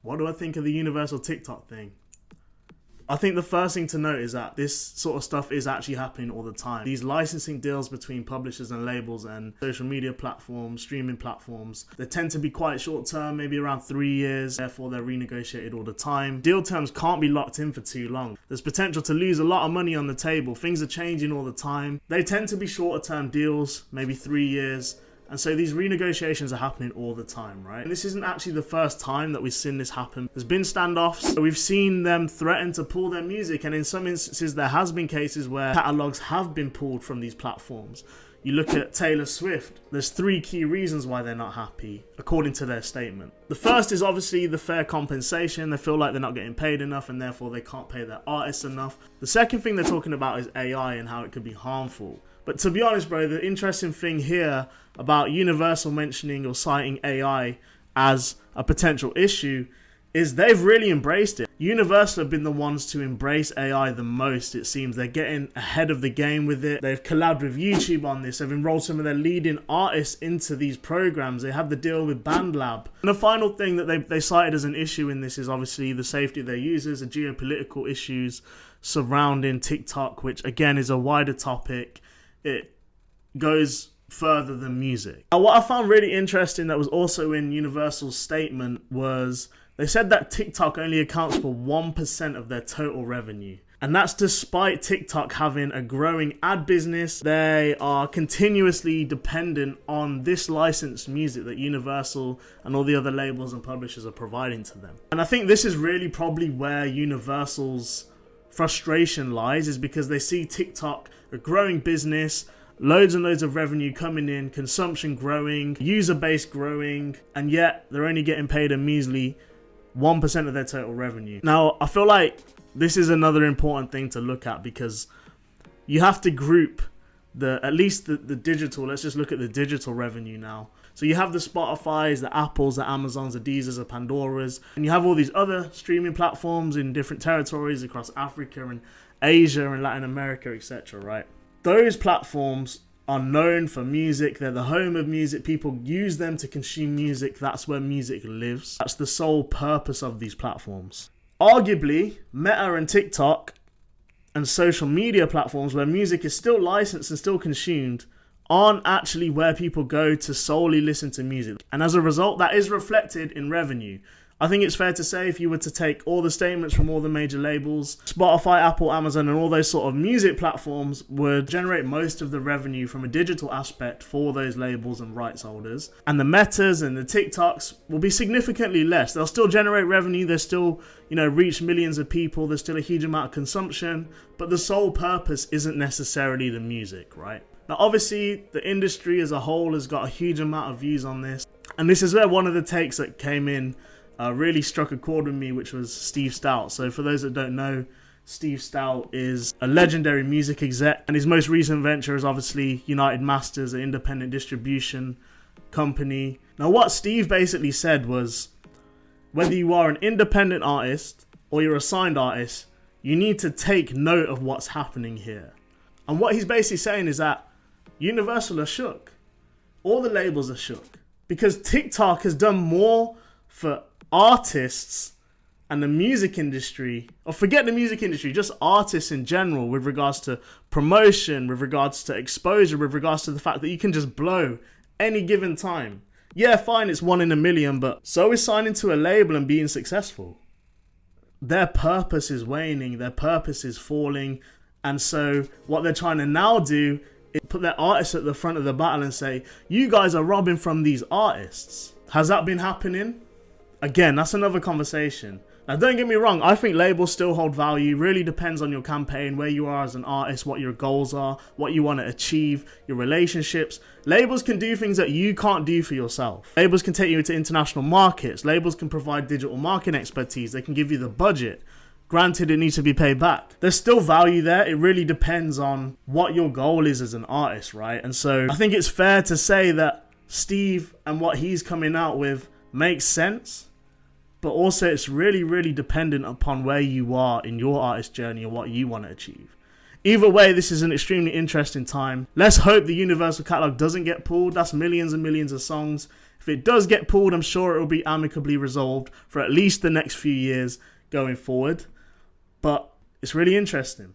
What do I think of the Universal TikTok thing? I think the first thing to note is that this sort of stuff is actually happening all the time. These licensing deals between publishers and labels and social media platforms, streaming platforms, they tend to be quite short term, maybe around 3 years, therefore they're renegotiated all the time. Deal terms can't be locked in for too long. There's potential to lose a lot of money on the table. Things are changing all the time. They tend to be shorter term deals, maybe 3 years. And so these renegotiations are happening all the time, right? And this isn't actually the first time that we've seen this happen. There's been standoffs. We've seen them threaten to pull their music. And in some instances, there has been cases where catalogs have been pulled from these platforms. You look at Taylor Swift, there's 3 key reasons why they're not happy, according to their statement. The first is obviously the fair compensation. They feel like they're not getting paid enough and therefore they can't pay their artists enough. The second thing they're talking about is AI and how it could be harmful. But to be honest, bro, the interesting thing here about Universal mentioning or citing AI as a potential issue is they've really embraced it. Universal have been the ones to embrace AI the most, it seems. They're getting ahead of the game with it. They've collabed with YouTube on this. They've enrolled some of their leading artists into these programs. They have the deal with BandLab. And the final thing that they cited as an issue in this is obviously the safety of their users, the geopolitical issues surrounding TikTok, which again is a wider topic. It goes further than music. Now, what I found really interesting that was also in Universal's statement was they said that TikTok only accounts for 1% of their total revenue. And that's despite TikTok having a growing ad business. They are continuously dependent on this licensed music that Universal and all the other labels and publishers are providing to them. And I think this is really probably where Universal's frustration lies, is because they see TikTok, a growing business, loads and loads of revenue coming in, consumption growing, user base growing, and yet they're only getting paid a measly 1% of their total revenue. Now, I feel like this is another important thing to look at, because you have to group at least the digital. Let's just look at the digital revenue now. So you have the Spotifys, the Apples, the Amazons, the Deezers, the Pandoras, and you have all these other streaming platforms in different territories across Africa and Asia and Latin America, etc., right? Those platforms are known for music. They're the home of music. People use them to consume music. That's where music lives. That's the sole purpose of these platforms. Arguably, Meta and TikTok and social media platforms where music is still licensed and still consumed aren't actually where people go to solely listen to music. And as a result, that is reflected in revenue. I think it's fair to say if you were to take all the statements from all the major labels, Spotify, Apple, Amazon, and all those sort of music platforms would generate most of the revenue from a digital aspect for those labels and rights holders. And the Metas and the TikToks will be significantly less. They'll still generate revenue. They'll still, reach millions of people. There's still a huge amount of consumption. But the sole purpose isn't necessarily the music, right? Now, obviously, the industry as a whole has got a huge amount of views on this. And this is where one of the takes that came in really struck a chord with me, which was Steve Stout. So for those that don't know, Steve Stout is a legendary music exec, and his most recent venture is obviously United Masters, an independent distribution company. Now, what Steve basically said was, whether you are an independent artist or you're a signed artist, you need to take note of what's happening here. And what he's basically saying is that Universal are shook. All the labels are shook because TikTok has done more for artists and the music industry, or forget the music industry, just artists in general, with regards to promotion, with regards to exposure, with regards to the fact that you can just blow any given time. Yeah, fine, it's 1 in a million, but so is signing to a label and being successful. Their purpose is waning, their purpose is falling, and so what they're trying to now do is put their artists at the front of the battle and say, you guys are robbing from these artists. Has that been happening? Again, that's another conversation. Now, don't get me wrong, I think labels still hold value. Really depends on your campaign, where you are as an artist, what your goals are, what you want to achieve, your relationships. Labels can do things that you can't do for yourself. Labels can take you into international markets. Labels can provide digital marketing expertise. They can give you the budget. Granted, it needs to be paid back. There's still value there. It really depends on what your goal is as an artist, right? And so I think it's fair to say that Steve and what he's coming out with makes sense. But also it's really, really dependent upon where you are in your artist journey and what you want to achieve. Either way, this is an extremely interesting time. Let's hope the Universal catalog doesn't get pulled. That's millions and millions of songs. If it does get pulled, I'm sure it will be amicably resolved for at least the next few years going forward. But it's really interesting.